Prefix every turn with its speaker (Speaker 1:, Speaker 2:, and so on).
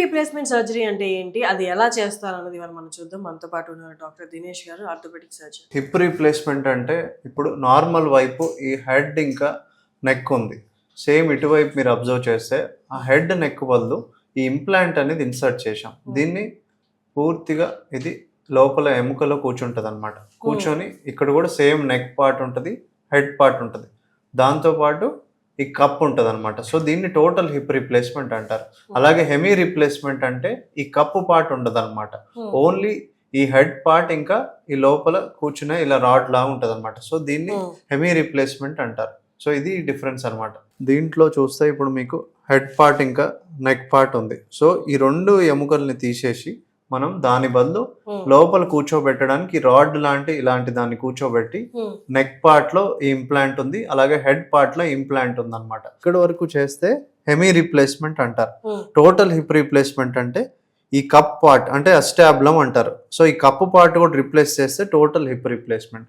Speaker 1: Replacement surgery అంటే ఏంటి, అది ఎలా చేస్తారు అన్నది ఇవాళ మనం చూద్దాం. మనతో పాటు ఉన్నారు డాక్టర్ దినేష్ గారు, ఆర్థోపెడిక్ సర్జన్.
Speaker 2: హిప్ రీప్లేస్మెంట్ అంటే ఇప్పుడు నార్మల్ వైపు ఈ హెడ్ ఇంకా నెక్ ఉంది. సేమ్ ఇటువైపు మీరు అబ్జర్వ్ చేస్తే ఆ హెడ్ నెక్ బదులు ఈ ఇంప్లాంట్ అనేది ఇన్సర్ట్ చేశాం. దీన్ని పూర్తిగా ఇది లోపల ఎముకలో కూర్చుంటుంది అనమాట. కూర్చొని ఇక్కడ కూడా సేమ్ నెక్ పార్ట్ ఉంటుంది, హెడ్ పార్ట్ ఉంటుంది, దాంతోపాటు ఈ కప్ ఉంటుంది అనమాట. సో దీన్ని టోటల్ హిప్ రీప్లేస్మెంట్ అంటారు. అలాగే హెమీ రీప్లేస్మెంట్ అంటే ఈ కప్పు పార్ట్ ఉండదు అనమాట. ఓన్లీ ఈ హెడ్ పార్ట్ ఇంకా ఈ లోపల కూర్చునే ఇలా రాడ్ లా ఉంటుంది అనమాట. సో దీన్ని హెమీ రీప్లేస్మెంట్ అంటారు. సో ఇది డిఫరెన్స్ అనమాట. దీంట్లో చూస్తే ఇప్పుడు మీకు హెడ్ పార్ట్ ఇంకా నెక్ పార్ట్ ఉంది. సో ఈ రెండు ఎముకల్ని తీసేసి మనం దాని బదులు లోపల కూర్చోబెట్టడానికి రాడ్ లాంటి ఇలాంటి దాన్ని కూర్చోబెట్టి నెక్ పార్ట్ లో ఈ ఇంప్లాంట్ ఉంది, అలాగే హెడ్ పార్ట్ లో ఇంప్లాంట్ ఉంది అనమాట. ఇక్కడ వరకు చేస్తే హెమీ రీప్లేస్మెంట్ అంటారు. టోటల్ హిప్ రీప్లేస్మెంట్ అంటే ఈ కప్ పార్ట్ అంటే అస్టాబ్లం అంటారు. సో ఈ కప్ పార్ట్ కూడా రీప్లేస్ చేస్తే టోటల్ హిప్ రీప్లేస్మెంట్.